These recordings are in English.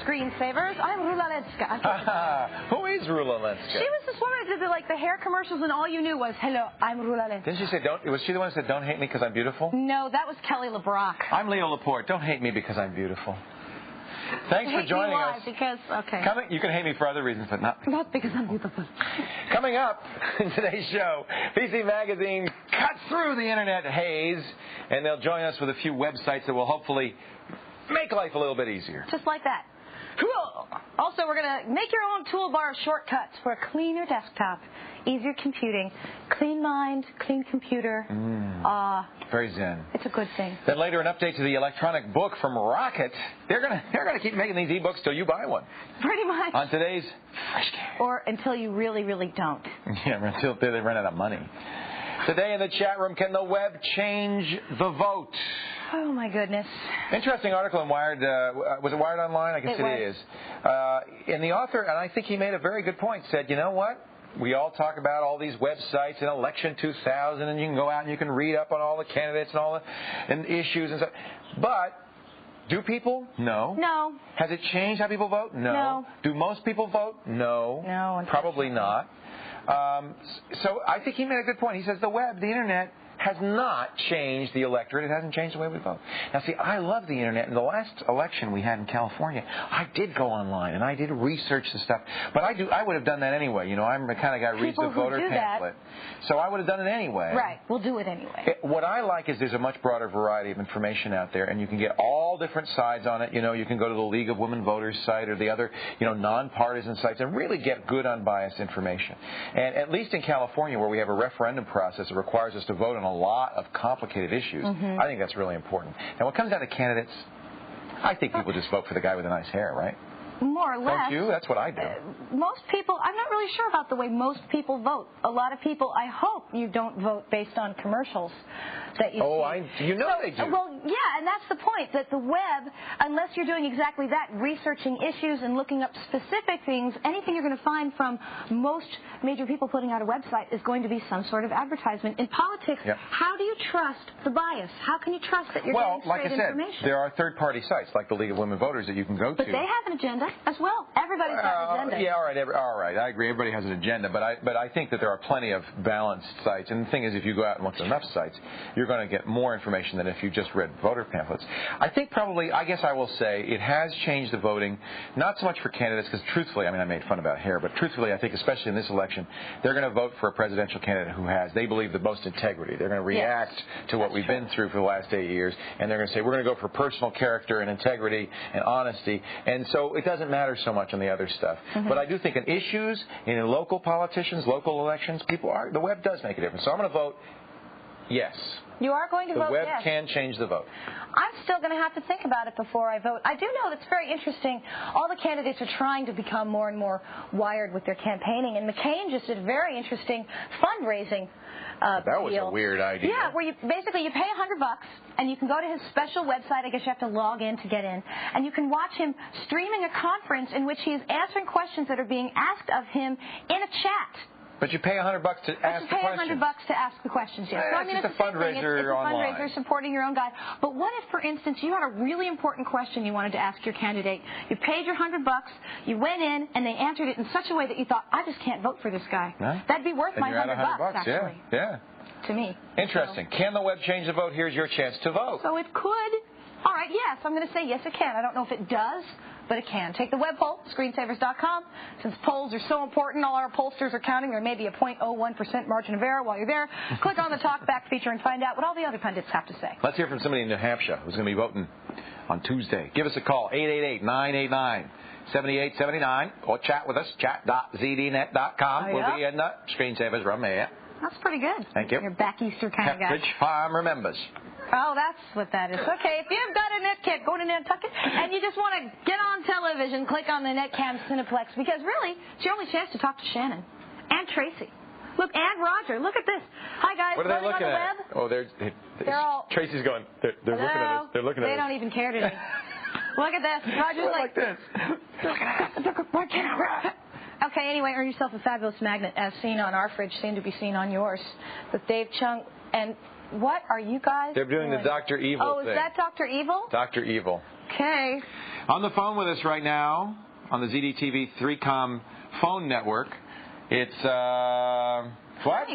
screensavers. I'm Rula Lenska. Who is Rula Lenska? She was this woman who did the hair commercials, and all you knew was, "Hello, I'm Rula Lenska." Didn't she say, was she the one who said, "Don't hate me because I'm beautiful"? No, that was Kelly LeBrock. I'm Leo Laporte. Don't hate me because I'm beautiful. Thanks for joining us. Because, okay. You can hate me for other reasons, but not because I'm beautiful. Coming up in today's show, PC Magazine cuts through the internet haze, and they'll join us with a few websites that will hopefully make life a little bit easier. Just like that. Cool. Also, we're going to make your own toolbar shortcuts for a cleaner desktop, easier computing, clean mind, clean computer. Very zen. It's a good thing. Then later, an update to the electronic book from Rocket. They're gonna keep making these e-books till you buy one. Pretty much. On today's Fresh Care. Or until you really, really don't. Yeah, until they run out of money. Today in the chat room, can the web change the vote? Oh, my goodness. Interesting article in Wired. Was it Wired Online? I guess it is. And the author, and I think he made a very good point, said, you know what? We all talk about all these websites and Election 2000, and you can go out and you can read up on all the candidates and all the issues and stuff. But do people? No. No. Has it changed how people vote? No. No. Do most people vote? No. No. Probably not. So I think he made a good point. He says the web, the internet, has not changed the electorate. It hasn't changed the way we vote. Now, see, I love the internet. In the last election we had in California, I did go online and I did research the stuff. But I would have done that anyway. You know, I'm the kind of guy who reads the voter pamphlet. So I would have done it anyway. Right. We'll do it anyway. What I like is there's a much broader variety of information out there, and you can get all different sides on it. You know, you can go to the League of Women Voters site or the other, nonpartisan sites and really get good unbiased information. And at least in California, where we have a referendum process that requires us to vote on a lot of complicated issues, I think that's really important. Now, when it comes down to candidates, I think people just vote for the guy with the nice hair, right? More or less. Don't you? That's what I do. Most people, I'm not really sure about the way most people vote. A lot of people, I hope you don't vote based on commercials that you see. You know they do. Well, yeah, and that's the point, that the web, unless you're doing exactly that, researching issues and looking up specific things, anything you're going to find from most major people putting out a website is going to be some sort of advertisement. In politics, how do you trust the bias? How can you trust that you're getting straight information? Well, like I said, there are third-party sites like the League of Women Voters that you can go to. But they have an agenda as well. Everybody's got an agenda. Yeah, all right. I agree. Everybody has an agenda, but I think that there are plenty of balanced sites. And the thing is, if you go out and look at enough sites, you're going to get more information than if you just read voter pamphlets. I think probably, I guess I will say, it has changed the voting, not so much for candidates, because truthfully, I mean, I made fun about hair, but truthfully, I think especially in this election, they're going to vote for a presidential candidate who has, they believe, the most integrity. They're going to react to what we've been through for the last 8 years, and they're going to say, we're going to go for personal character and integrity and honesty. And so it doesn't matter so much on the other stuff. But I do think in issues, in local politicians, local elections, the web does make a difference. So I'm going to vote yes. You are going to vote yes. The web can change the vote. I'm still going to have to think about it before I vote. I do know that's very interesting. All the candidates are trying to become more and more wired with their campaigning. And McCain just did a very interesting fundraising that was a weird idea. Yeah, where you pay $100 and you can go to his special website. I guess you have to log in to get in. And you can watch him streaming a conference in which he is answering questions that are being asked of him in a chat. But you pay $100 to ask the questions. You pay $100 to ask the questions, yes. So, I mean, it's a fundraiser online. It's a fundraiser supporting your own guy. But what if, for instance, you had a really important question you wanted to ask your candidate? You paid your $100, you went in, and they answered it in such a way that you thought, I just can't vote for this guy. No? That'd be worth my $100, actually. Yeah. To me. Interesting. So, can the web change the vote? Here's your chance to vote. So it could. All right, yes, I'm going to say yes, it can. I don't know if it does, but it can. Take the web poll, screensavers.com. Since polls are so important, all our pollsters are counting. There may be a 0.01% margin of error while you're there. Click on the Talkback feature and find out what all the other pundits have to say. Let's hear from somebody in New Hampshire who's going to be voting on Tuesday. Give us a call, 888-989-7879, or chat with us, chat.zdnet.com. We'll be in the Screensavers room here. That's pretty good. Thank you. You're back Easter kind of guy. Pepperidge Farm remembers. Oh, that's what that is. Okay, if you've got a Netkit, go to Nantucket, and you just want to get on television, click on the Netcam Cineplex, because really, it's your only chance to talk to Shannon and Tracy. Look, and Roger. Look at this. Hi, guys. What are they looking at? Oh, they're all... Tracy's going, they're looking at us. They're looking at us. They don't even care today. Look at this. Roger's like this. Okay, anyway, earn yourself a fabulous magnet as seen on our fridge, soon to be seen on yours, with Dave Chung. And what are you guys They're doing the Dr. Evil thing. Oh, is that Dr. Evil? Dr. Evil. Okay. On the phone with us right now, on the ZDTV 3Com phone network, it's, what?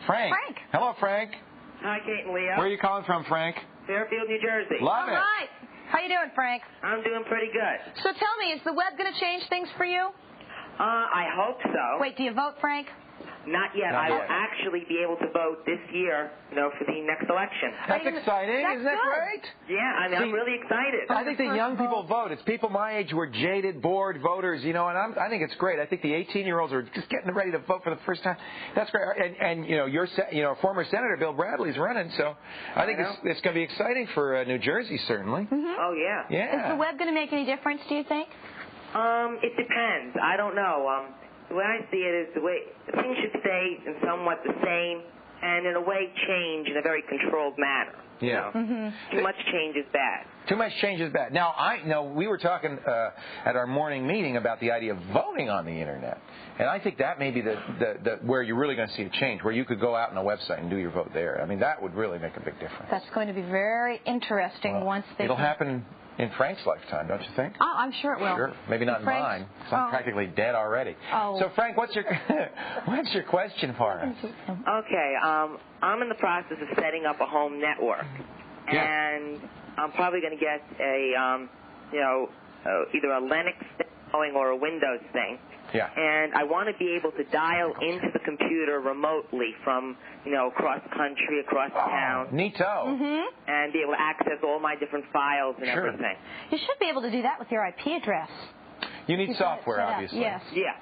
Frank. Hello, Frank. Hi, Kate and Leo. Where are you calling from, Frank? Fairfield, New Jersey. Love it. All right. How you doing, Frank? I'm doing pretty good. So tell me, is the web going to change things for you? I hope so. Wait, do you vote, Frank? Not yet. Not I will yet. actually be able to vote this year, for the next election. That's exciting. Isn't that great? Yeah, I'm really excited. I think the young people vote. It's people my age who are jaded, bored voters, and I think it's great. I think the 18-year-olds are just getting ready to vote for the first time. That's great. And your former Senator Bill Bradley's running, so I think it's going to be exciting for New Jersey, certainly. Mm-hmm. Oh, yeah. Yeah. Is the web going to make any difference, do you think? It depends. I don't know. The way I see it is the way things should stay in somewhat the same and in a way change in a very controlled manner. Yeah. Too much change is bad. Too much change is bad. Now, we were talking at our morning meeting about the idea of voting on the Internet. And I think that may be the where you're really going to see a change, where you could go out on a website and do your vote there. I mean, that would really make a big difference. That's going to be very interesting once they... It'll happen in Frank's lifetime, don't you think? Oh, I'm sure it will. Sure. Maybe not in mine, because I'm practically dead already. Oh. So, Frank, what's your question for us? Okay. I'm in the process of setting up a home network. Yeah. And I'm probably going to get either a Linux thing or a Windows thing. Yeah. And I want to be able to dial into the computer remotely from, across the country, across the town. Neato. And be able to access all my different files and everything. You should be able to do that with your IP address. You need software, obviously. Yes. Yeah.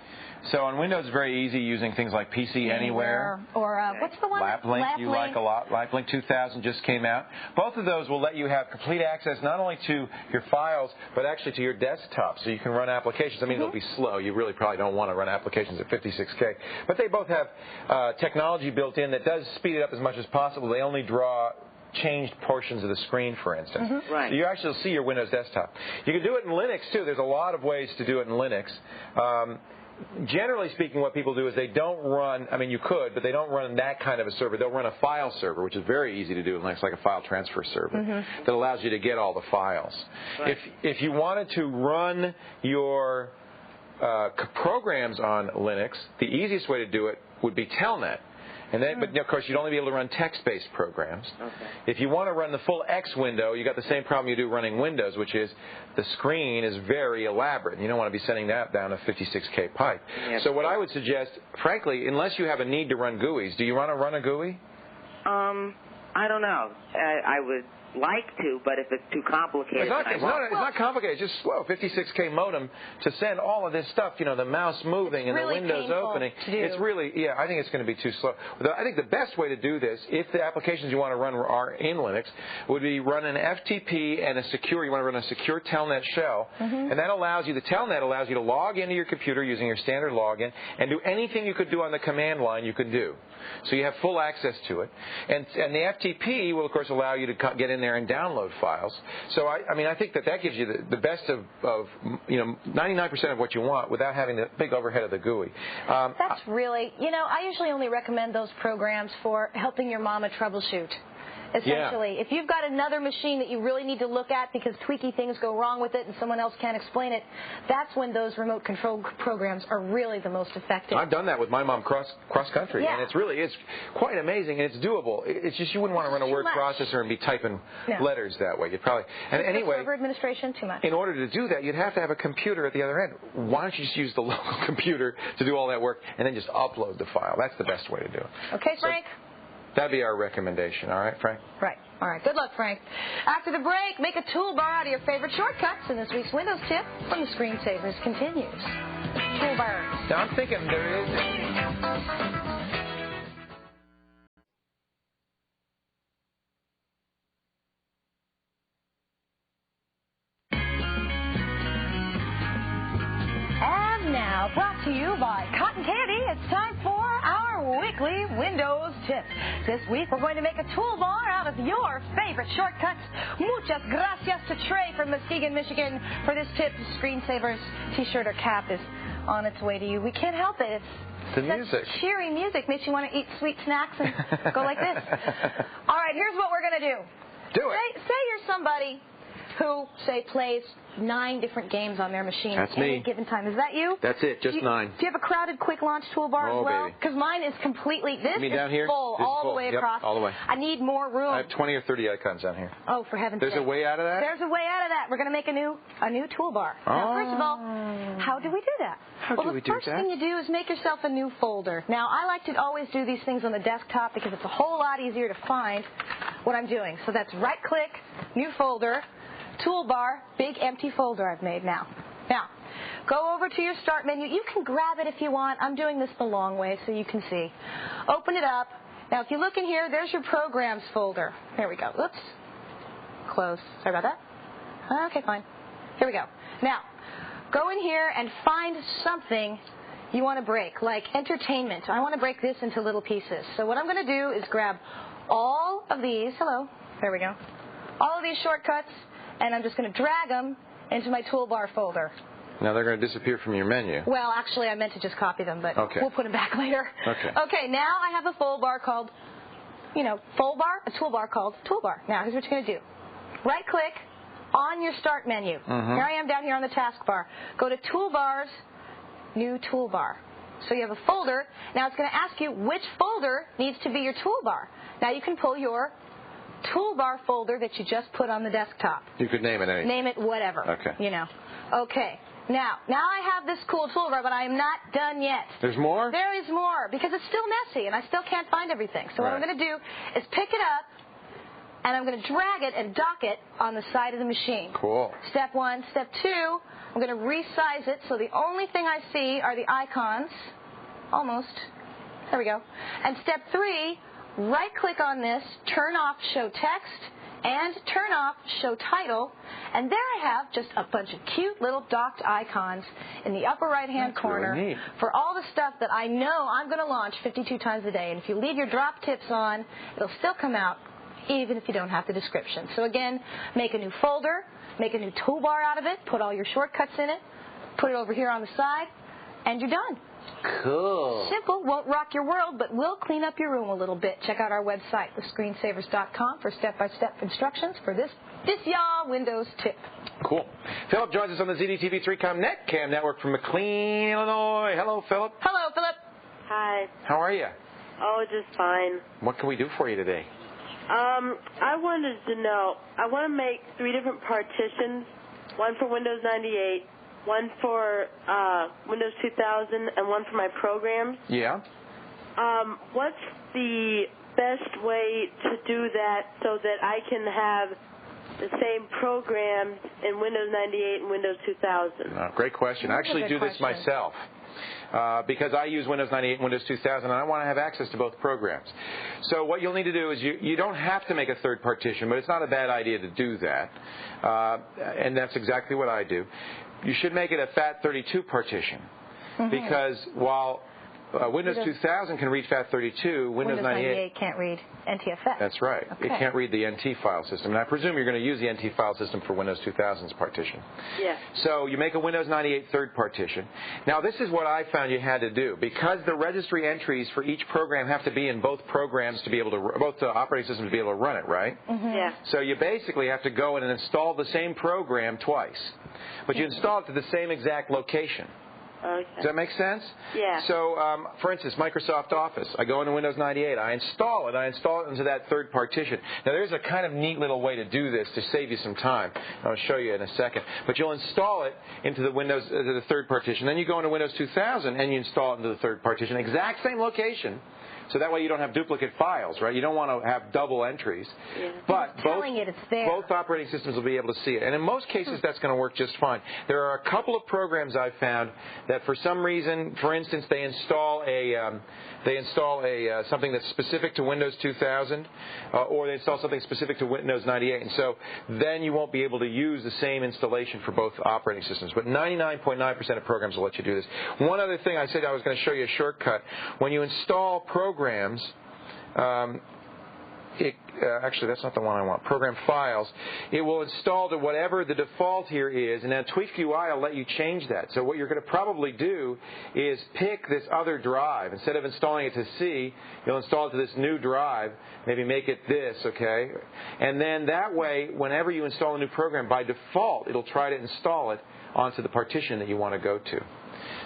So on Windows, it's very easy using things like PC Anywhere. Or what's the one? LapLink, you like a lot. LapLink 2000 just came out. Both of those will let you have complete access not only to your files, but actually to your desktop, so you can run applications. I mean, they'll be slow. You really probably don't want to run applications at 56K. But they both have technology built in that does speed it up as much as possible. They only draw changed portions of the screen, for instance. Right. So you actually see your Windows desktop. You can do it in Linux, too. There's a lot of ways to do it in Linux. Generally speaking, what people do is they don't run, you could, but they don't run that kind of a server. They'll run a file server, which is very easy to do in Linux, like a file transfer server, that allows you to get all the files. Right. If you wanted to run your programs on Linux, the easiest way to do it would be Telnet. And then, but of course, you'd only be able to run text-based programs. Okay. If you want to run the full X window, you got the same problem you do running Windows, which is the screen is very elaborate. You don't want to be sending that down a 56K pipe. Yeah. So what I would suggest, frankly, unless you have a need to run GUIs, do you want to run a GUI? I don't know. I would like to, but if it's too complicated, it's not complicated. It's just slow. 56K modem to send all of this stuff. The mouse moving and really the windows opening. It's really, I think it's going to be too slow. I think the best way to do this, if the applications you want to run are in Linux, would be run an FTP and you want to run a secure Telnet shell, and that allows you. The Telnet allows you to log into your computer using your standard login and do anything you could do on the command line. You can do. So you have full access to it, and the FTP will of course allow you to get in there and download files. So I think that gives you the best of 99% of what you want without having the big overhead of the GUI. That's really, I usually only recommend those programs for helping your mama troubleshoot. Essentially, if you've got another machine that you really need to look at because tweaky things go wrong with it and someone else can't explain it, that's when those remote control programs are really the most effective. I've done that with my mom cross country, and it's quite amazing, and it's doable. It's just you wouldn't want to run a word processor and be typing letters that way. You'd probably anyway. Server administration, too much. In order to do that, you'd have to have a computer at the other end. Why don't you just use the local computer to do all that work and then just upload the file? That's the best way to do it. Okay, Frank. That'd be our recommendation. All right, Frank? Right. All right. Good luck, Frank. After the break, make a toolbar out of your favorite shortcuts, and this week's Windows tip from the Screensavers continues. Toolbar. Now, I'm thinking there is... Now, brought to you by Cotton Candy, it's time for our weekly Windows tip. This week, we're going to make a toolbar out of your favorite shortcuts. Muchas gracias to Trey from Muskegon, Michigan, for this tip. Screensavers t-shirt or cap is on its way to you. We can't help it. It's the music. Cheery music makes you want to eat sweet snacks and go like this. All right, here's what we're going to do. Do it. Say you're somebody who, say, plays 9 different games on their machine That's at me. any given time. Is that you? That's it, just 9. Do you have a crowded quick launch toolbar as well? Because mine is completely, this is down here? full This is all full. the way Yep, across. all the way. I need more room. I have 20 or 30 icons down here. Oh, for heaven's sake. There's a way out of that? There's a way out of that. We're going to make a new toolbar. Now, first of all, how do we do that? The first thing you do is make yourself a new folder. Now, I like to always do these things on the desktop because it's a whole lot easier to find what I'm doing. So that's right-click, new folder, toolbar, big empty folder I've made now. Now, go over to your start menu. You can grab it if you want. I'm doing this the long way so you can see. Open it up. Now, if you look in here, there's your programs folder. There we go. Oops. Close. Sorry about that. Okay, fine. Here we go. Now, go in here and find something you want to break, like entertainment. I want to break this into little pieces. So what I'm going to do is grab all of these. Hello. There we go. All of these shortcuts, and I'm just going to drag them into my toolbar folder. Now they're going to disappear from your menu. Well, actually, I meant to just copy them, but we'll put them back later. Okay. Okay, now I have a toolbar called, a toolbar called Toolbar. Now, here's what you're going to do. Right-click on your Start menu. Here I am down here on the taskbar. Go to Toolbars, New Toolbar. So you have a folder. Now it's going to ask you which folder needs to be your toolbar. Now you can pull your toolbar folder that you just put on the desktop. You could name it anything. Name it whatever. Okay. Okay. Now I have this cool toolbar, but I am not done yet. There's more? There is more, because it's still messy, and I still can't find everything. So what I'm going to do is pick it up, and I'm going to drag it and dock it on the side of the machine. Cool. Step 1. Step 2, I'm going to resize it so the only thing I see are the icons. Almost. There we go. And step 3, right-click on this, turn off Show Text, and turn off Show Title. And there I have just a bunch of cute little docked icons in the upper right-hand corner really neat. for all the stuff that I know I'm going to launch 52 times a day. And if you leave your drop tips on, it'll still come out, even if you don't have the description. So again, make a new folder, make a new toolbar out of it, put all your shortcuts in it, put it over here on the side, and you're done. Cool. Simple, won't rock your world, but will clean up your room a little bit. Check out our website, thescreensavers.com, for step-by-step instructions for this Windows tip. Cool. Philip joins us on the ZDTV 3Com Netcam network from McLean, Illinois. Hello, Philip. Hello, Philip. Hi. How are you? Oh, just fine. What can we do for you today? I wanted to know, I want to make 3 different partitions, one for Windows 98, one for Windows 2000, and one for my programs. Yeah. What's the best way to do that so that I can have the same programs in Windows 98 and Windows 2000? Great question. I actually do this myself. Because I use Windows 98 and Windows 2000, and I want to have access to both programs. So what you'll need to do is you don't have to make a third partition, but it's not a bad idea to do that. And that's exactly what I do. You should make it a FAT32 partition, because while Windows 2000 can read FAT32, Windows 98 can't read NTFS. That's right. Okay. It can't read the NT file system. And I presume you're going to use the NT file system for Windows 2000's partition. Yes. So you make a Windows 98 third partition. Now, this is what I found you had to do. Because the registry entries for each program have to be in both programs to be able to, both operating systems to be able to run it, right? Yeah. So you basically have to go in and install the same program twice. But you install it to the same exact location. Okay. Does that make sense? Yeah. So, for instance, Microsoft Office. I go into Windows 98. I install it into that third partition. Now, there's a kind of neat little way to do this to save you some time. I'll show you in a second. But you'll install it into the third partition. Then you go into Windows 2000 and you install it into the third partition. Exact same location. So that way you don't have duplicate files, right? You don't want to have double entries. Yeah. But it's there. both operating systems will be able to see it. And in most cases, that's going to work just fine. There are a couple of programs I've found that for some reason, for instance, they install something that's specific to Windows 2000, or they install something specific to Windows 98. And so then you won't be able to use the same installation for both operating systems. But 99.9% of programs will let you do this. One other thing, I said I was going to show you a shortcut. When you install programs, actually, that's not the one I want. Program files. It will install to whatever the default here is, and then Tweak UI will let you change that. So what you're going to probably do is pick this other drive. Instead of installing it to C, you'll install it to this new drive. Maybe make it this, okay? And then that way, whenever you install a new program, by default, it'll try to install it onto the partition that you want to go to.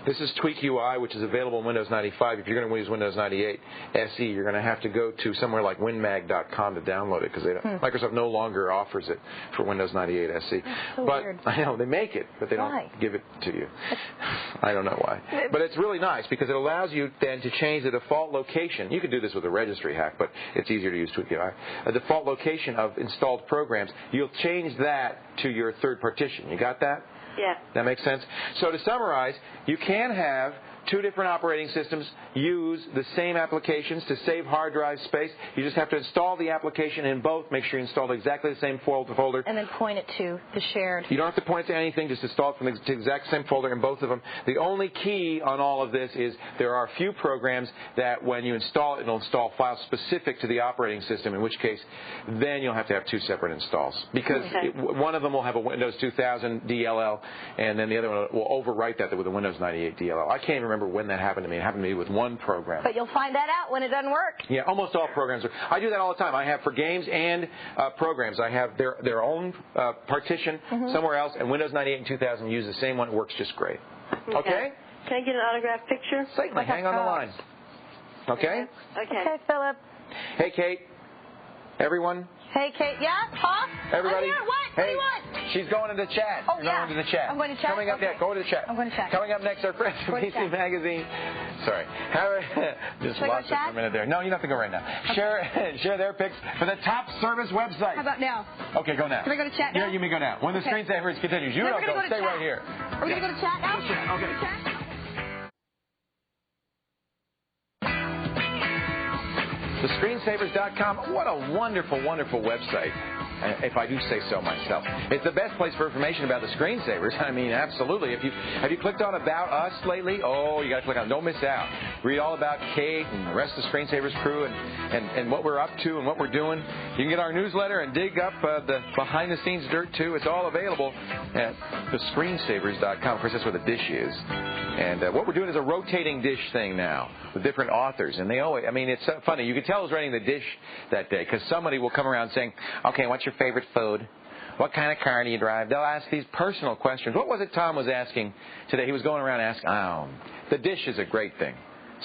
This is Tweak UI, which is available in Windows 95. If you're going to use Windows 98 SE, you're going to have to go to somewhere like winmag.com to download it because Microsoft no longer offers it for Windows 98 SE. So but weird. I know they make it, but they don't give it to you. I don't know why. But it's really nice because it allows you then to change the default location. You can do this with a registry hack, but it's easier to use Tweak UI. A default location of installed programs. You'll change that to your third partition. You got that? Yeah. That makes sense? So to summarize, you can have two different operating systems use the same applications to save hard drive space. You just have to install the application in both. Make sure you install exactly the same folder. And then point it to the shared. You don't have to point it to anything. Just install it from the exact same folder in both of them. The only key on all of this is there are a few programs that when you install it, it'll install files specific to the operating system, in which case then you'll have to have two separate installs. Because one of them will have a Windows 2000 DLL, and then the other one will overwrite that with a Windows 98 DLL. I can't even remember when that happened to me. It happened to me with one program. But you'll find that out when it doesn't work. Yeah, almost all programs are. I do that all the time. I have for games and programs. I have their own partition somewhere else, and Windows 98 and 2000 use the same one. It works just great. Okay? Can I get an autographed picture? Certainly. Hang on the line. Okay? Okay. Okay, Philip. Hey, Kate. Everyone. Hey, Kate. Yeah? Huh? Everybody. I'm here. What? Hey, what do you want? she's going into the chat. Oh, You're going into the chat. I'm going to chat? Coming up next. Go to the chat. I'm going to chat. Coming up next, our friends from PC Magazine. Sorry. Just lost it for a minute there. No, you don't have to go right now. Okay. Share their picks for the top service website. How about now? Okay, go now. Can I go to chat now? Yeah, you may go now. When the screensavers continues, you don't go. Stay right here. Are we going to go to chat now? Okay. TheScreenSavers.com, what a wonderful, wonderful website, if I do say so myself. It's the best place for information about the screensavers. I mean, absolutely. Have you clicked on About Us lately? Oh, you got to click on it. Don't miss out. Read all about Kate and the rest of the Screensavers crew and what we're up to and what we're doing. You can get our newsletter and dig up the behind-the-scenes dirt, too. It's all available at TheScreenSavers.com. Of course, that's where the dish is. And what we're doing is a rotating dish thing now with different authors. And they always, I mean, it's so funny. You can tell who's writing the dish that day because somebody will come around saying, okay, what's your favorite food? What kind of car do you drive? They'll ask these personal questions. What was it Tom was asking today? He was going around asking, the dish is a great thing.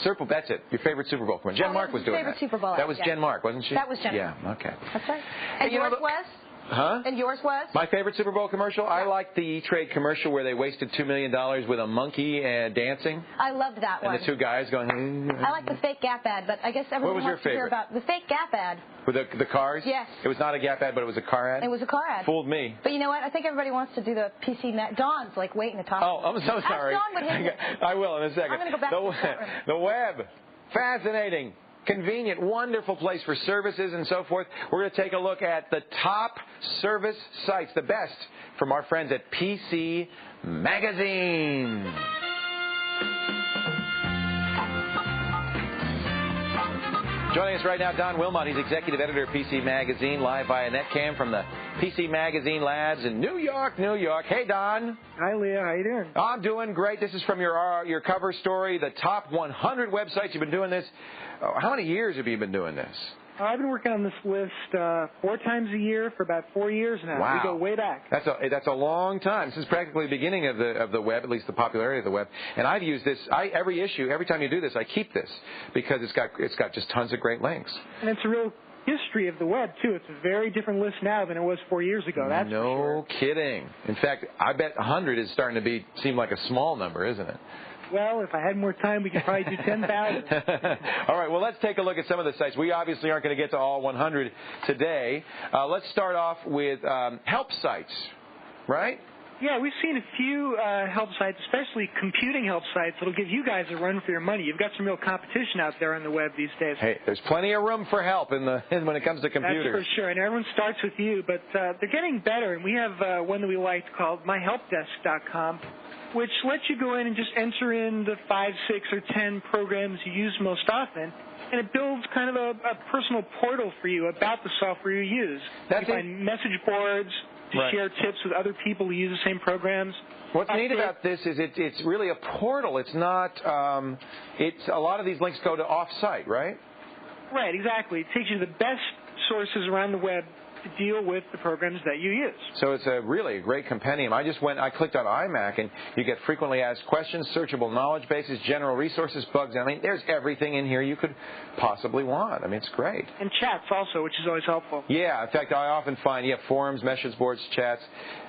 That's it. Your favorite Super Bowl commercial. Jen Mark was doing that. Super Bowl that was Jen Mark, wasn't she? That was Jen. Yeah, okay. That's right. And yours was? Huh? And yours was? My favorite Super Bowl commercial? I liked the E-Trade commercial where they wasted $2 million with a monkey dancing. I loved that one. And the two guys going... I like the fake Gap ad, but I guess everyone wants to hear about the fake Gap ad. With the cars? Yes. It was not a Gap ad, but it was a car ad? It was a car ad. Fooled me. But you know what? I think everybody wants to do the PC... Dawn's like waiting to talk. Oh, I'm so sorry. Dawn would hit I will in a second. I'm going to go back to the chat room. The web. Fascinating. Convenient, wonderful place for services and so forth. We're going to take a look at the top service sites, the best from our friends at PC Magazine. Joining us right now, Don Wilmot. He's executive editor of PC Magazine, live via Netcam from the PC Magazine Labs in New York, New York. Hey, Don. Hi, Leah. How you doing? I'm doing great. This is from your cover story, the top 100 websites. You've been doing this. How many years have you been doing this? I've been working on this list 4 times a year for about 4 years now. Wow. We go way back. That's a long time. This is practically the beginning of the web, at least the popularity of the web. And I've used this every issue. Every time you do this, I keep this because it's got just tons of great links. And it's a real history of the web too. It's a very different list now than it was 4 years ago. That's no for sure. Kidding. In fact, I bet 100 is starting to seem like a small number, isn't it? Well, if I had more time, we could probably do 10,000. All right, well, let's take a look at some of the sites. We obviously aren't going to get to all 100 today. Let's start off with help sites, right? Yeah, we've seen a few help sites, especially computing help sites, that'll give you guys a run for your money. You've got some real competition out there on the web these days. Hey, there's plenty of room for help when it comes to computers. That's for sure, and everyone starts with you, but they're getting better, and we have one that we liked called myhelpdesk.com, which lets you go in and just enter in the 5, 6, or 10 programs you use most often, and it builds kind of a personal portal for you about the software you use. You find message boards to share tips with other people who use the same programs. What's neat about this is it's really a portal. It's not. It's a lot of these links go to off-site, right? Right, exactly. It takes you to the best sources around the web to deal with the programs that you use. So it's really a great compendium. I clicked on iMac, and you get frequently asked questions, searchable knowledge bases, general resources, bugs. I mean, there's everything in here you could possibly want. I mean, it's great. And chats also, which is always helpful. Yeah, in fact, I often find, forums, message boards, chats,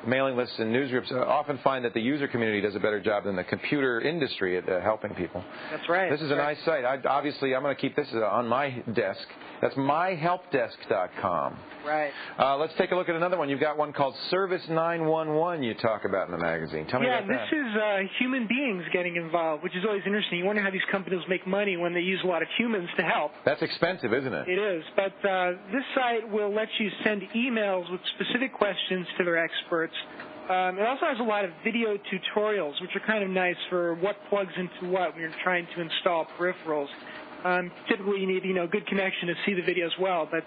mailing lists, and newsgroups. I often find that the user community does a better job than the computer industry at helping people. That's right. This is a nice site. Obviously, I'm going to keep this on my desk. That's myhelpdesk.com. Right. Let's take a look at another one. You've got one called Service 911 you talk about in the magazine. Tell me about that. Yeah, this is human beings getting involved, which is always interesting. You wonder how these companies make money when they use a lot of humans to help. That's expensive, isn't it? It is, but this site will let you send emails with specific questions to their experts. It also has a lot of video tutorials, which are kind of nice for what plugs into what when you're trying to install peripherals. Typically, you need good connection to see the videos well, but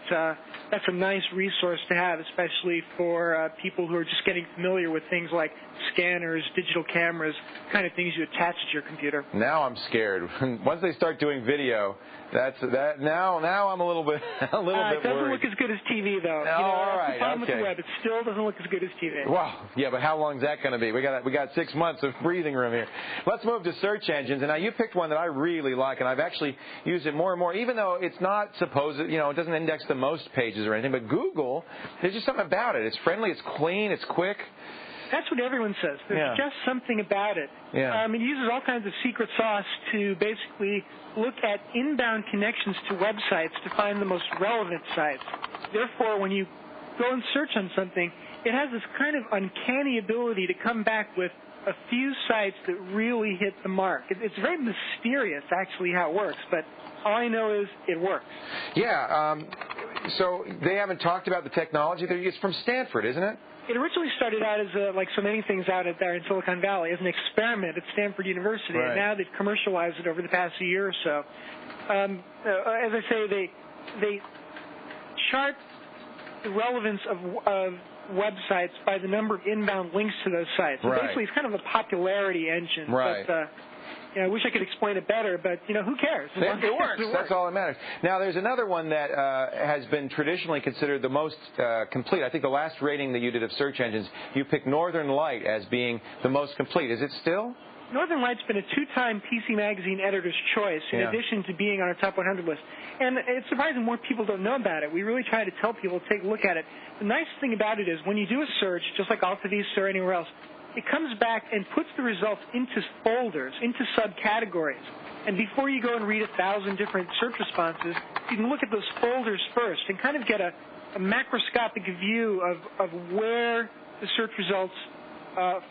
that's a nice resource to have, especially for people who are just getting familiar with things like scanners, digital cameras, kind of things you attach to your computer. Now I'm scared. Once they start doing video, now I'm a little bit it doesn't worried. look as good as TV, though. No, all right, that's the problem okay. with the web. It still doesn't look as good as TV. Wow. Yeah, but how long is that going to be? We got 6 months of breathing room here. Let's move to search engines. And now you picked one that I really like, and I've actually used it more and more, even though it's not supposed, it doesn't index the most pages or anything. But Google, there's just something about it. It's friendly, it's clean, it's quick. That's what everyone says. There's just something about it. Yeah. It uses all kinds of secret sauce to basically look at inbound connections to websites to find the most relevant sites. Therefore, when you go and search on something, it has this kind of uncanny ability to come back with a few sites that really hit the mark. It's very mysterious, actually, how it works, but all I know is it works. Yeah. So they haven't talked about the technology. It's from Stanford, isn't it? It originally started out as, like so many things out there in Silicon Valley, as an experiment at Stanford University, and now they've commercialized it over the past year or so. As I say, they chart the relevance of websites by the number of inbound links to those sites. So basically, it's kind of a popularity engine. Right. But, I wish I could explain it better, but, who cares? It works. That's all that matters. Now, there's another one that has been traditionally considered the most complete. I think the last rating that you did of search engines, you picked Northern Light as being the most complete. Is it still? Northern Light's been a 2-time PC Magazine Editor's Choice, in addition to being on our Top 100 list. And it's surprising more people don't know about it. We really try to tell people to take a look at it. The nice thing about it is when you do a search, just like AltaVista or anywhere else, it comes back and puts the results into folders, into subcategories. And before you go and read 1,000 different search responses, you can look at those folders first and kind of get a macroscopic view of where the search results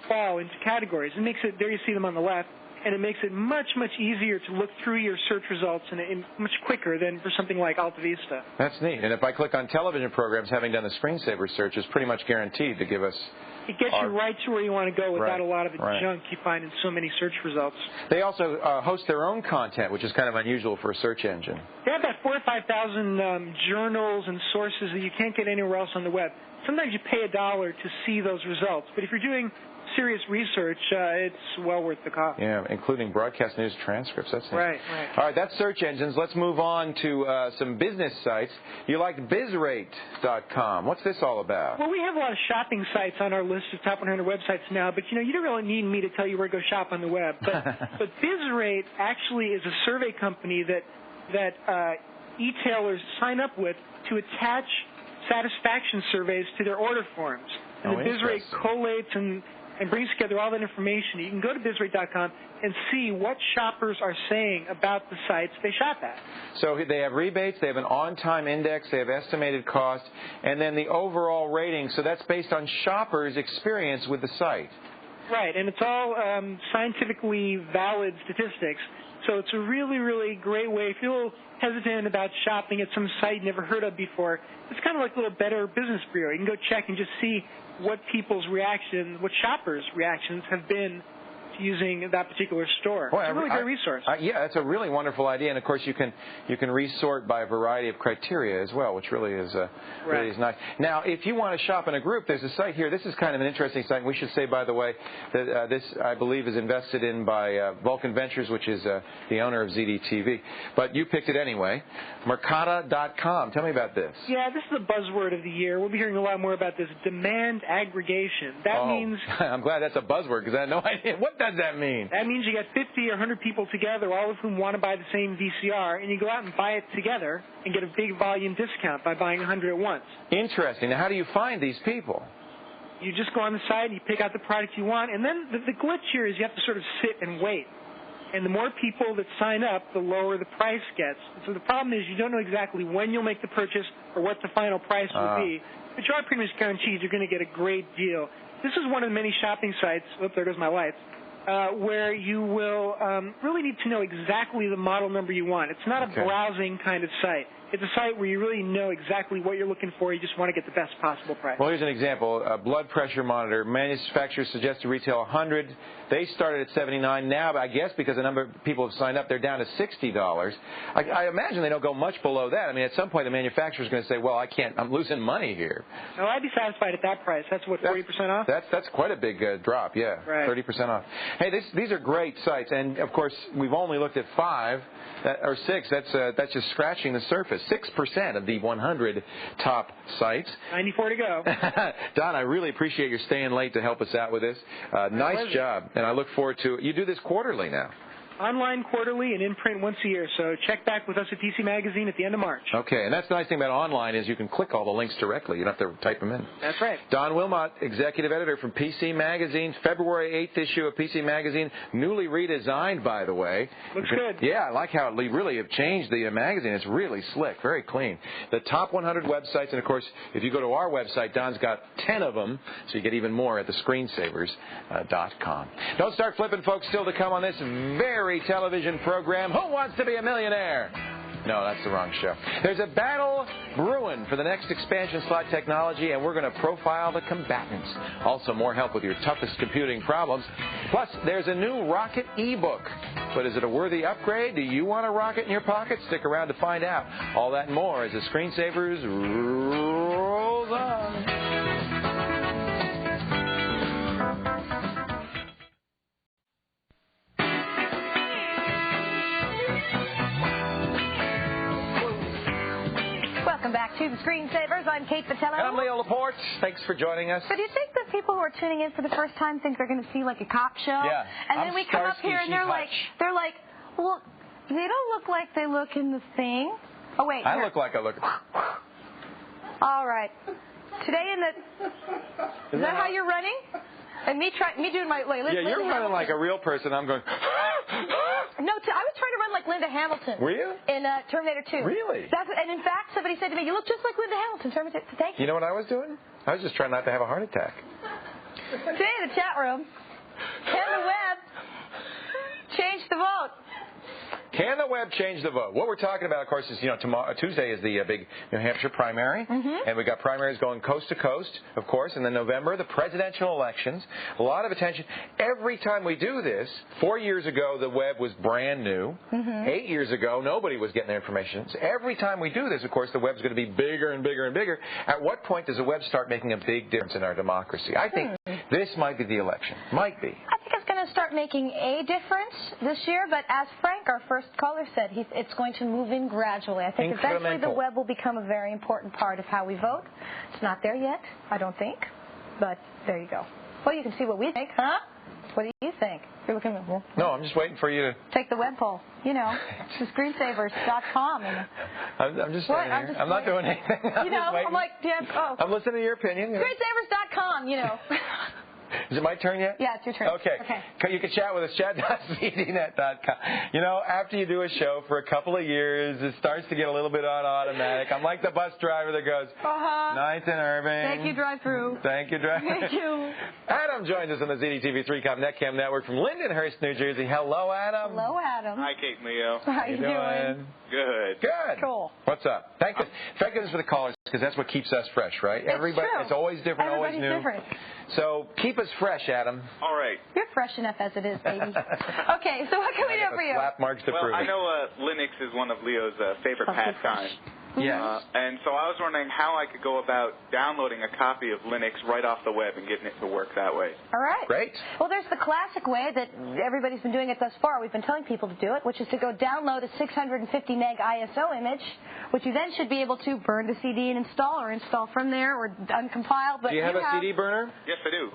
fall into categories. It makes it, there you see them on the left, and it makes it much, much easier to look through your search results and much quicker than for something like AltaVista. That's neat. And if I click on television programs, having done the screensaver search, is pretty much guaranteed to give us... It gets you right to where you want to go without a lot of the junk you find in so many search results. They also host their own content, which is kind of unusual for a search engine. They have about 4,000 or 5,000 journals and sources that you can't get anywhere else on the web. Sometimes you pay $1 to see those results, but if you're doing serious research, it's well worth the cost. Yeah, including broadcast news transcripts. That's neat. Right. All right, that's search engines. Let's move on to some business sites. You like bizrate.com. What's this all about? Well, we have a lot of shopping sites on our list of top 100 websites now, but you don't really need me to tell you where to go shop on the web. But BizRate actually is a survey company that e-tailers sign up with to attach satisfaction surveys to their order forms. And the BizRate collates and and brings together all that information. You can go to bizrate.com and see what shoppers are saying about the sites they shop at. So they have rebates, they have an on-time index, they have estimated cost, and then the overall rating. So that's based on shoppers' experience with the site. Right, and it's all scientifically valid statistics. So it's a really, really great way. If you're a little hesitant about shopping at some site you never heard of before, it's kind of like a little Better Business Bureau. You can go check and just see what people's reactions, what shoppers' reactions have been to using that particular store. It's a really great resource. Yeah, it's a really wonderful idea, and of course you can resort by a variety of criteria as well, which really is really is nice. Now, if you want to shop in a group, there's a site here. This is kind of an interesting site. We should say, by the way, that this I believe is invested in by Vulcan Ventures, which is the owner of ZDTV. But you picked it anyway. Mercata.com. Tell me about this. Yeah, this is the buzzword of the year. We'll be hearing a lot more about this. Demand aggregation. That means. I'm glad that's a buzzword because I had no idea. What does that mean? That means you got 50 or 100 people together, all of whom want to buy the same VCR, and you go out and buy it together and get a big volume discount by buying 100 at once. Interesting. Now, how do you find these people? You just go on the site and you pick out the product you want, and then the glitch here is you have to sort of sit and wait. And the more people that sign up, the lower the price gets. And so the problem is you don't know exactly when you'll make the purchase or what the final price will be, but you are pretty much guaranteed you're going to get a great deal. This is one of the many shopping sites, there goes my lights, where you will really need to know exactly the model number you want. It's not a browsing kind of site. It's a site where you really know exactly what you're looking for. You just want to get the best possible price. Well, here's an example. A blood pressure monitor. Manufacturers suggest to retail $100. They started at $79. Now, I guess because a number of people have signed up, they're down to $60. I imagine they don't go much below that. I mean, at some point, the manufacturer's going to say, well, I'm losing money here. No, I'd be satisfied at that price. That's what, 40% off? That's quite a big drop, yeah. Right. 30% off. Hey, these are great sites. And, of course, we've only looked at 5 or 6. That's just scratching the surface. 6% of the 100 top sites. 94 to go. Don, I really appreciate your staying late to help us out with this. Nice job, and I look forward to it. You do this quarterly now. Online quarterly and in print once a year. So check back with us at PC Magazine at the end of March. Okay, and that's the nice thing about online is you can click all the links directly. You don't have to type them in. That's right. Don Wilmot, executive editor from PC Magazine, February 8th issue of PC Magazine, newly redesigned, by the way. Looks good. Yeah, I like how it really have changed the magazine. It's really slick, very clean. The top 100 websites, and of course, if you go to our website, Don's got 10 of them, so you get even more at the screensavers.com. Don't start flipping, folks. Still to come on this very television program, Who Wants to Be a Millionaire? No, that's the wrong show. There's a battle brewing for the next expansion slot technology, and we're going to profile the combatants. Also, more help with your toughest computing problems. Plus, there's a new Rocket ebook. But is it a worthy upgrade? Do you want a rocket in your pocket? Stick around to find out. All that and more as the Screensavers rolls on. Welcome back to the Screensavers. I'm Kate Patello. And I'm Leo Laporte. Thanks for joining us. So do you think that people who are tuning in for the first time think they're going to see like a cop show? Yeah. And then we come up here and they're like, well, they don't look like they look in the thing. Oh, wait. I look like I look. All right. Today in the... Is that how you're running? And me doing my... Wait, yeah, you're running like a real person. I'm going... No, I was trying to run like Linda Hamilton. Were you? In Terminator 2. Really? And in fact, somebody said to me, you look just like Linda Hamilton. Terminator. Thank you. You know what I was doing? I was just trying not to have a heart attack. Today in the chat room, can the web change the vote? Can the web change the vote? What we're talking about, of course, is, tomorrow, Tuesday is the big New Hampshire primary. And we got primaries going coast to coast, of course, and then November, the presidential elections. A lot of attention. Every time we do this, 4 years ago, the web was brand new. 8 years ago, nobody was getting their information. So every time we do this, of course, the web's going to be bigger and bigger and bigger. At what point does the web start making a big difference in our democracy? I think this might be the election. Might be. I think it's going to start making a difference this year, but as Frank, our first caller, said, it's going to move in gradually. I think eventually the web will become a very important part of how we vote. It's not there yet, I don't think, but there you go. Well, you can see what we think, huh? What do you think? You're looking at me. No, I'm just waiting for you to... Take the web poll. It's the screensavers.com. I'm just standing here. I'm not doing anything. I'm like, I'm listening to your opinion. Screensavers.com, Is it my turn yet? Yeah, it's your turn. Okay. You can chat with us, chat.zdnet.com. You know, after you do a show for a couple of years, it starts to get a little bit on automatic. I'm like the bus driver that goes, Ninth and Irving. Thank you, drive-through. Thank you, drive-through. Thank you. Adam joins us on the ZDTV3Com NetCam Network from Lindenhurst, New Jersey. Hello, Adam. Hello, Adam. Hi, Kate and Leo. How you doing? Good. Good. Cool. What's up? Thank goodness for the callers, because that's what keeps us fresh, right? It's true. It's always different, always new. Different. So keep us fresh, Adam. All right. You're fresh enough as it is, baby. Okay, so what can we do for you? Slap marks to prove I it. know Linux is one of Leo's favorite pastimes. Yes. And so I was wondering how I could go about downloading a copy of Linux right off the web and getting it to work that way. All right. Great. Well, there's the classic way that everybody's been doing it thus far. We've been telling people to do it, which is to go download a 650 meg ISO image, which you then should be able to burn to CD and install, or install from there, or uncompile. But do you have a CD burner? Yes, I do.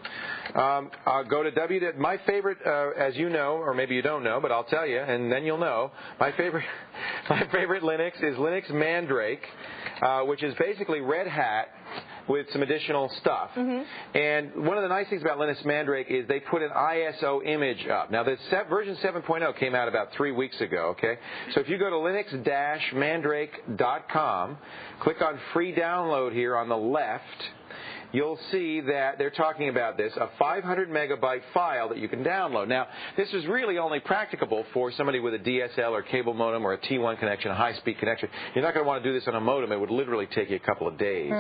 I'll go to my favorite, as you know, or maybe you don't know, but I'll tell you, and then you'll know. My favorite Linux is Linux Mandrake, which is basically Red Hat with some additional stuff. And one of the nice things about Linux Mandrake is they put an ISO image up. Now, the version 7.0 came out about 3 weeks ago, okay? So if you go to linux-mandrake.com, click on free download here on the left, you'll see that they're talking about this, a 500 megabyte file that you can download. Now, this is really only practicable for somebody with a DSL or cable modem or a T1 connection, a high-speed connection. You're not going to want to do this on a modem. It would literally take you a couple of days.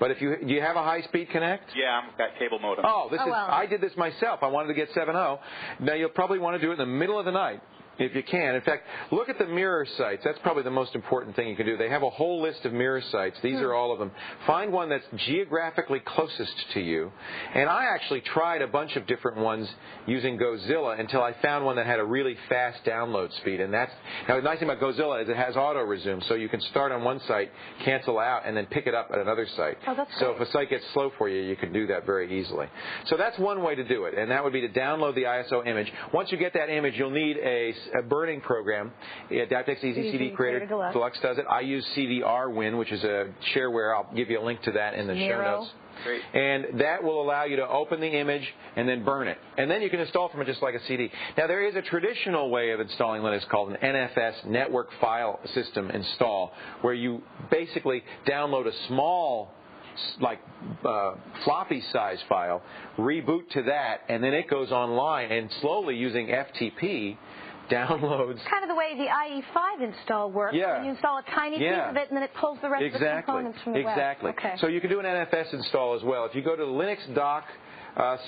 But if do you have a high-speed connect? Yeah, I've got cable modem. I did this myself. I wanted to get 7.0. Now, you'll probably want to do it in the middle of the night, if you can. In fact, look at the mirror sites. That's probably the most important thing you can do. They have a whole list of mirror sites. These are all of them. Find one that's geographically closest to you. And I actually tried a bunch of different ones using Gozilla until I found one that had a really fast download speed. And now the nice thing about Gozilla is it has auto resume, so you can start on one site, cancel out, and then pick it up at another site. So if a site gets slow for you, you can do that very easily. So that's one way to do it, and that would be to download the ISO image. Once you get that image, you'll need a burning program. Adaptex Easy CD Creator Deluxe does it. I use CDR-Win, which is a shareware. I'll give you a link to that in the show notes. Great. And that will allow you to open the image and then burn it. And then you can install from it just like a CD. Now, there is a traditional way of installing Linux called an NFS, Network File System Install, where you basically download a small floppy size file, reboot to that, and then it goes online and slowly using FTP downloads. Kind of the way the IE5 install works. Yeah. When you install a tiny piece of it, and then it pulls the rest of the components from the web. Exactly. Okay. So you can do an NFS install as well. If you go to the Linux Doc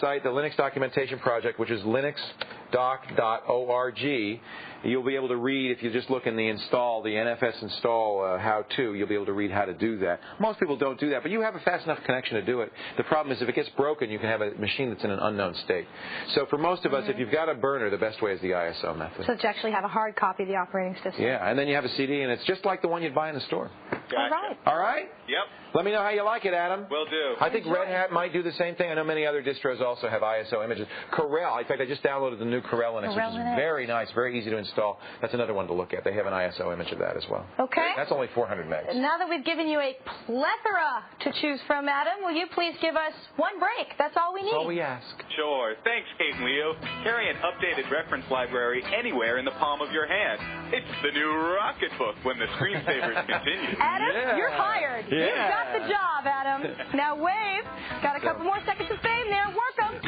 site, the Linux Documentation Project, which is linuxdoc.org, you'll be able to read, if you just look in the NFS install how-to, you'll be able to read how to do that. Most people don't do that, but you have a fast enough connection to do it. The problem is if it gets broken, you can have a machine that's in an unknown state. So for most of us, if you've got a burner, the best way is the ISO method. So to actually have a hard copy of the operating system. Yeah, and then you have a CD, and it's just like the one you'd buy in the store. Gotcha. All right. All right? Yep. Let me know how you like it, Adam. Will do. I think Red Hat might do the same thing. I know many other distros also have ISO images. Corel, in fact, I just downloaded the new Corel Linux, which is very nice, very easy to install. That's another one to look at. They have an ISO image of that as well. Okay. That's only 400 megs. Now that we've given you a plethora to choose from, Adam, will you please give us one break? That's all we need. That's all we ask. Sure. Thanks, Kate and Leo. Carry an updated reference library anywhere in the palm of your hand. It's the new Rocket Book when the screensavers continue. Adam, you're hired. Yeah. You got the job, Adam. Now wave. Got a couple more seconds of fame there. Work them.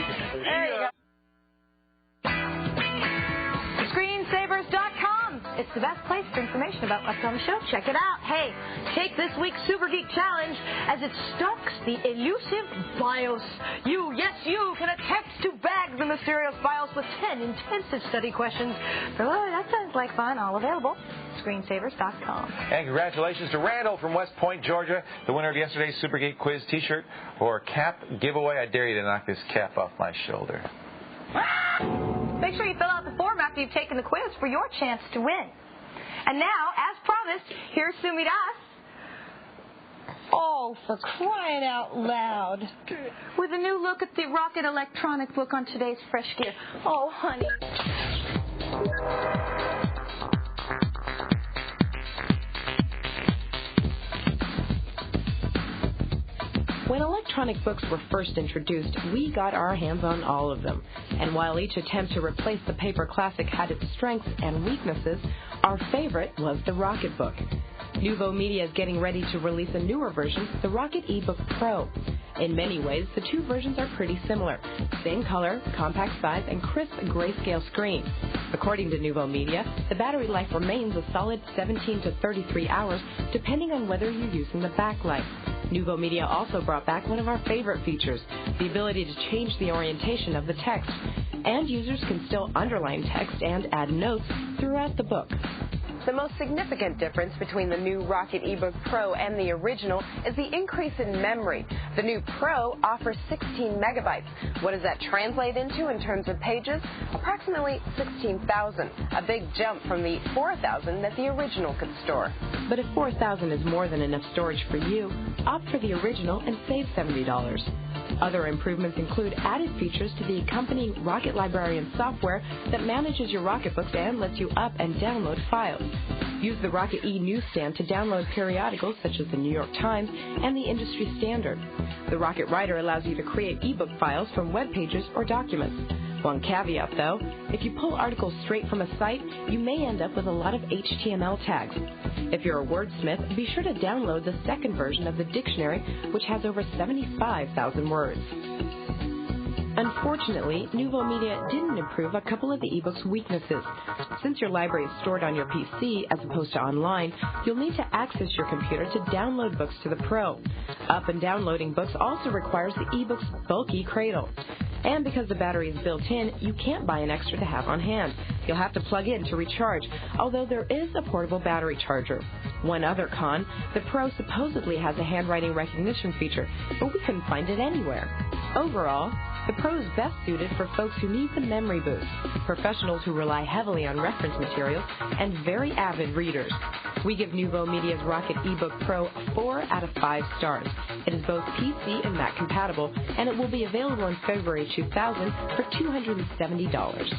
There you go. Screensavers.com. It's the best place for information about what's on the show. Check it out. Hey, take this week's Super Geek Challenge as it stalks the elusive BIOS. You, yes, you can attempt to bag the mysterious BIOS with 10 intensive study questions. Oh, that sounds like fun. All available. Screensavers.com. And congratulations to Randall from West Point, Georgia, the winner of yesterday's Super Geek Quiz T-shirt or cap giveaway. I dare you to knock this cap off my shoulder. Make sure you fill out the form after you've taken the quiz for your chance to win. And now, as promised, here's Sumi Das. Oh, for crying out loud. With a new look at the Rocket electronic book on today's Fresh Gear. Oh, honey. When electronic books were first introduced, we got our hands on all of them. And while each attempt to replace the paper classic had its strengths and weaknesses, our favorite was the Rocket Book. Nouveau Media is getting ready to release a newer version, the Rocket eBook Pro. In many ways, the two versions are pretty similar. Same color, compact size, and crisp grayscale screen. According to Nouveau Media, the battery life remains a solid 17 to 33 hours, depending on whether you're using the backlight. Nouveau Media also brought back one of our favorite features, the ability to change the orientation of the text. And users can still underline text and add notes throughout the book. The most significant difference between the new Rocket eBook Pro and the original is the increase in memory. The new Pro offers 16 megabytes. What does that translate into in terms of pages? Approximately 16,000, a big jump from the 4,000 that the original could store. But if 4,000 is more than enough storage for you, opt for the original and save $70. Other improvements include added features to the accompanying Rocket Librarian software that manages your Rocket books and lets you up and download files. Use the Rocket e-newsstand to download periodicals such as the New York Times and the Industry Standard. The Rocket Writer allows you to create ebook files from web pages or documents. One caveat, though, if you pull articles straight from a site, you may end up with a lot of HTML tags. If you're a wordsmith, be sure to download the second version of the dictionary, which has over 75,000 words. Unfortunately, Nouveau Media didn't improve a couple of the ebook's weaknesses. Since your library is stored on your PC as opposed to online, you'll need to access your computer to download books to the Pro. Up and downloading books also requires the ebook's bulky cradle. And because the battery is built in, you can't buy an extra to have on hand. You'll have to plug in to recharge, although there is a portable battery charger. One other con, the Pro supposedly has a handwriting recognition feature, but we couldn't find it anywhere. Overall, the Pro is best suited for folks who need the memory boost, professionals who rely heavily on reference materials, and very avid readers. We give Nouveau Media's Rocket eBook Pro 4 out of 5 stars. It is both PC and Mac compatible, and it will be available in February 2000 for $270.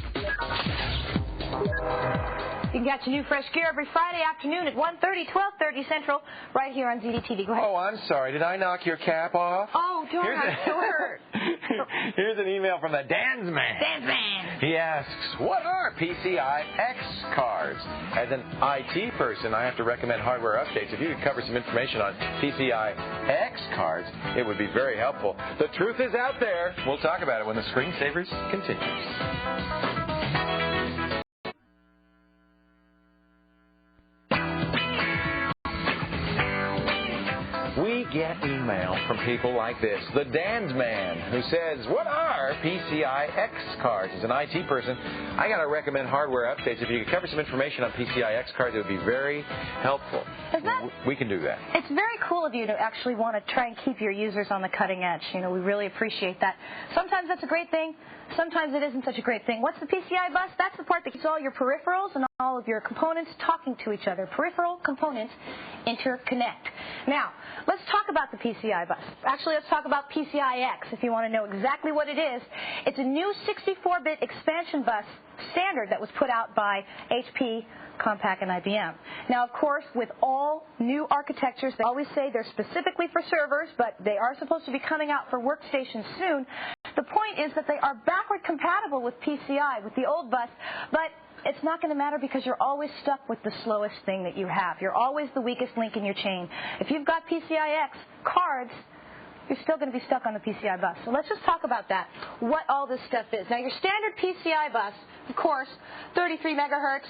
You can catch a new fresh gear every Friday afternoon at 1:30, 12:30 Central, right here on ZDTV. Go ahead. Oh, I'm sorry. Did I knock your cap off? Oh, darn, I'm sure. Here's an email from the Dan's Man. Dan's Man. He asks, what are PCI X cards? As an IT person, I have to recommend hardware updates. If you could cover some information on PCI X cards, it would be very helpful. The truth is out there. We'll talk about it when the Screensavers continues. We get email from people like this. The Dan's Man, who says, what are PCI X cards? As an IT person, I got to recommend hardware updates. If you could cover some information on PCI X cards, it would be very helpful. We can do that. It's very cool of you to actually want to try and keep your users on the cutting edge. You know, we really appreciate that. Sometimes that's a great thing. Sometimes it isn't such a great thing. What's the PCI bus? That's the part that keeps all your peripherals and all of your components talking to each other. Peripheral components interconnect. Now, let's talk about the PCI bus. Actually, let's talk about PCI X if you want to know exactly what it is. It's a new 64-bit expansion bus standard that was put out by HP, Compaq, and IBM. Now, of course, with all new architectures, they always say they're specifically for servers, but they are supposed to be coming out for workstations soon. The point is that they are backward compatible with PCI, with the old bus, but it's not going to matter because you're always stuck with the slowest thing that you have. You're always the weakest link in your chain. If you've got PCI X cards, you're still going to be stuck on the PCI bus. So let's just talk about that, what all this stuff is. Now, your standard PCI bus, of course, 33 megahertz,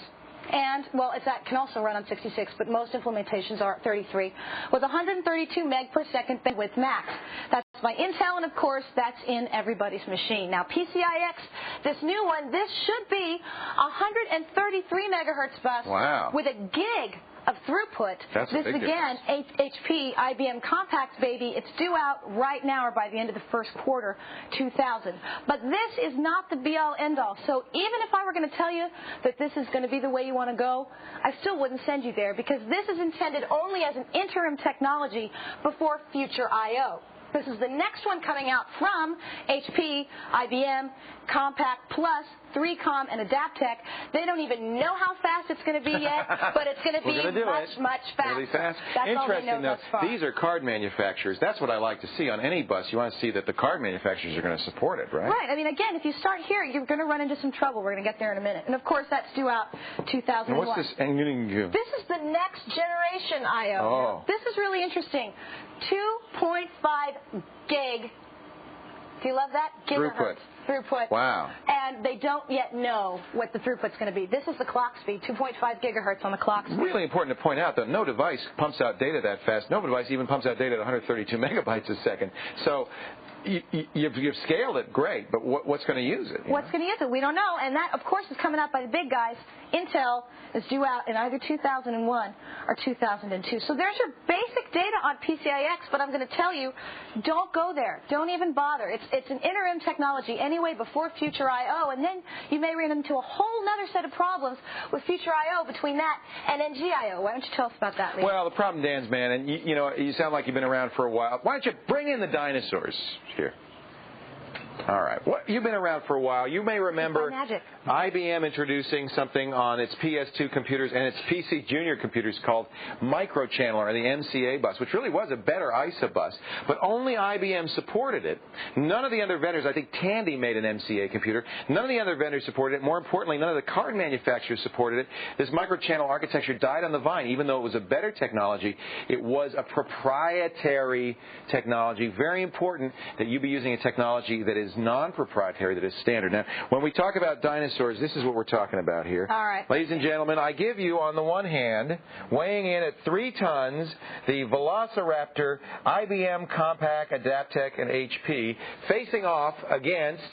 and, well, that can also run on 66, but most implementations are 33, with 132 meg per second bandwidth max. That's by Intel, and, of course, that's in everybody's machine. Now, PCI X, this new one, this should be 133 megahertz bus with a gig of throughput. That's this, again, HP, IBM Compact, baby. It's due out right now or by the end of the first quarter 2000. But this is not the be-all, end-all. So even if I were going to tell you that this is going to be the way you want to go, I still wouldn't send you there because this is intended only as an interim technology before future I/O. This is the next one coming out from HP, IBM, Compaq, plus 3Com, and AdaptTech. They don't even know how fast it's going to be yet, but it's going to be much faster. Really fast. That's Interesting, all they know thus far. These are card manufacturers. That's what I like to see on any bus. You want to see that the card manufacturers are going to support it, right? Right. I mean, again, if you start here, you're going to run into some trouble. We're going to get there in a minute. And, of course, that's due out 2001. And what's this? This is the next generation I/O. Oh. This is really interesting. 2.5 gig. Do you love that? Gigahertz. Throughput. Wow. And they don't yet know what the throughput's going to be. This is the clock speed, 2.5 gigahertz on the clock speed. Really important to point out that no device pumps out data that fast. No device even pumps out data at 132 megabytes a second. So you've scaled it, great, but what's going to use it? What's going to use it? We don't know. And that, of course, is coming out by the big guys. Intel is due out in either 2001 or 2002. So there's your basic data on PCIX, but I'm going to tell you, don't go there. Don't even bother. It's an interim technology anyway before Future I/O, and then you may run into a whole other set of problems with Future I/O between that and NG-IO. Why don't you tell us about that, Lee? Well, the problem, Dan's, man, and you know, you sound like you've been around for a while. Why don't you bring in the dinosaurs here? All right. You've been around for a while. You may remember IBM introducing something on its PS2 computers and its PC Junior computers called Microchannel, or the MCA bus, which really was a better ISA bus. But only IBM supported it. None of the other vendors, I think Tandy made an MCA computer. None of the other vendors supported it. More importantly, none of the card manufacturers supported it. This microchannel architecture died on the vine. Even though it was a better technology, it was a proprietary technology. Very important that you be using a technology that is non-proprietary, that is standard. Now, when we talk about dinosaurs, this is what we're talking about here. All right. Ladies and gentlemen, I give you, on the one hand, weighing in at 3 tons, the Velociraptor, IBM, Compaq, AdaptTech, and HP, facing off against...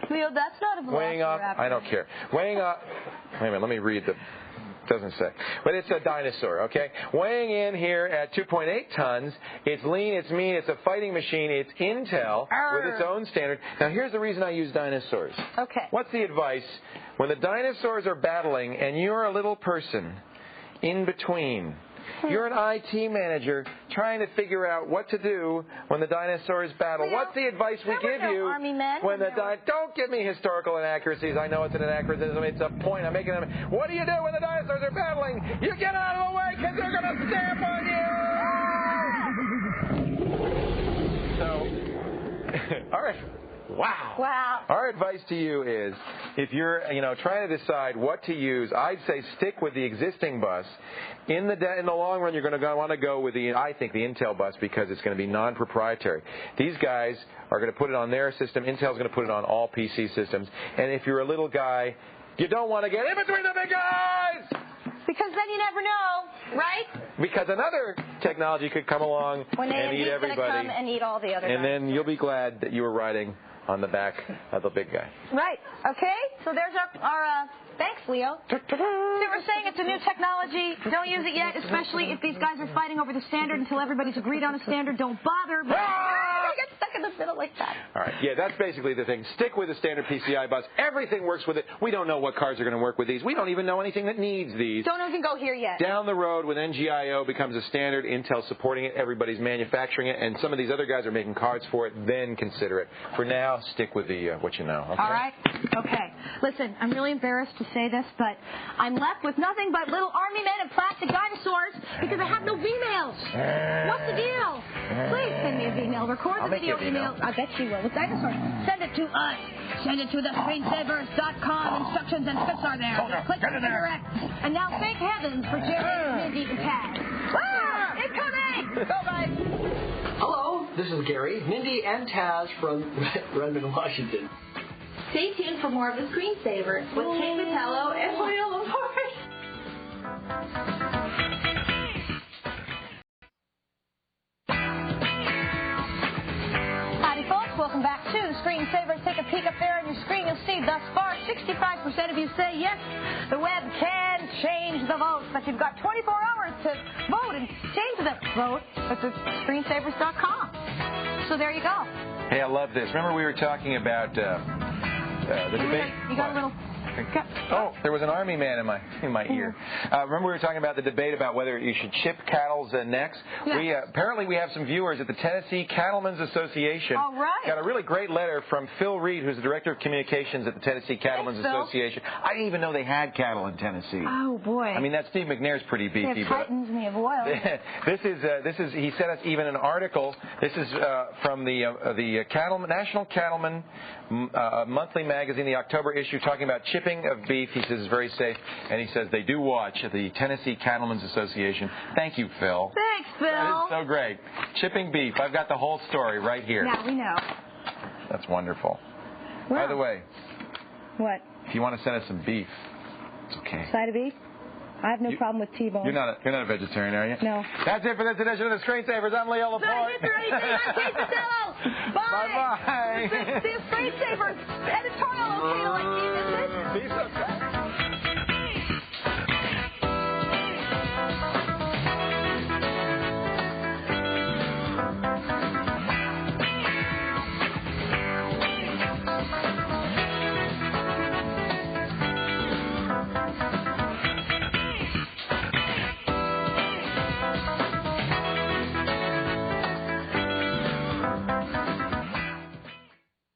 Leo, that's not a Velociraptor. Weighing off... I don't care. Weighing off... Wait a minute, let me read the... Doesn't say. But it's a dinosaur, okay? Weighing in here at 2.8 tons. It's lean, it's mean, it's a fighting machine. It's Intel with its own standard. Now, here's the reason I use dinosaurs. Okay. What's the advice? When the dinosaurs are battling and you're a little person in between, you're an IT manager trying to figure out what to do when the dinosaurs battle. Leo, what's the advice we give you Army men when the Don't give me historical inaccuracies. I know it's an anachronism. It's a point. I'm making them. What do you do when the dinosaurs are battling? You get out of the way because they're going to stamp on you. So, all right. Wow. Our advice to you is, if you're, trying to decide what to use, I'd say stick with the existing bus. In the long run, you're going to want to go with the Intel bus, because it's going to be non-proprietary. These guys are going to put it on their system. Intel's going to put it on all PC systems. And if you're a little guy, you don't want to get in between the big guys! Because then you never know, right? Because another technology could come along and eat everybody. Come and eat all the other and guys. Then you'll be glad that you were riding on the back of the big guy. Right. Okay. So there's our thanks, Leo. They were saying it's a new technology. Don't use it yet, especially if these guys are fighting over the standard until everybody's agreed on a standard. Don't bother. But you get stuck in the middle like that. All right. Yeah, that's basically the thing. Stick with the standard PCI bus. Everything works with it. We don't know what cards are going to work with these. We don't even know anything that needs these. Don't even go here yet. Down the road, when NG-IO becomes a standard, Intel's supporting it, everybody's manufacturing it, and some of these other guys are making cards for it, then consider it. For now, stick with the what you know. Okay? All right. Okay. Listen, I'm really embarrassed to say this, but I'm left with nothing but little army men and plastic dinosaurs because I have no emails. What's the deal? Please send me a email. Record the video email. I bet you will. With dinosaurs. Send it to us. Send it to thescreensavers.com. Instructions and scripts are there. Click to direct. And now thank heavens for Jerry, Mindy, and Taz. Incoming! Go, guys. Hello, this is Gary, Mindy, and Taz from Redmond, Washington. Stay tuned for more of The Screensaver with Kate Vitello and Will Lamort. Howdy, folks. Welcome back to The Screensaver. Take a peek up there on your screen. You'll see thus far 65% of you say yes, the web can change the vote. But you've got 24 hours to vote and change the vote at thescreensavers.com. So there you go. Hey, I love this. Remember we were talking about the debate? You got a little Oh, there was an army man in my ear. Remember we were talking about the debate about whether you should chip cattle's necks? Yeah. Apparently we have some viewers at the Tennessee Cattlemen's Association. All right. Got a really great letter from Phil Reed, who's the Director of Communications at the Tennessee Cattlemen's Association. I didn't even know they had cattle in Tennessee. Oh, boy. I mean, that Steve McNair's pretty beefy. They have Titans and they have oil. This is. He sent us even an article. This is from the National Cattleman Monthly Magazine, the October issue, talking about chipping of beef. He says it's very safe, and he says they do watch at the Tennessee Cattlemen's Association. Thank you, Phil. Thanks, Phil. That is so great. Chipping beef. I've got the whole story right here. Yeah, we know. That's wonderful. Well, by the way, what? If you want to send us some beef, it's okay. Side of beef? I have no problem with T-bone. You're not a vegetarian, are you? No. That's it for this edition of the Screensavers. I'm Leo Laporte. Bye. Bye-bye. The Screensavers editorial. Okay, like, Be so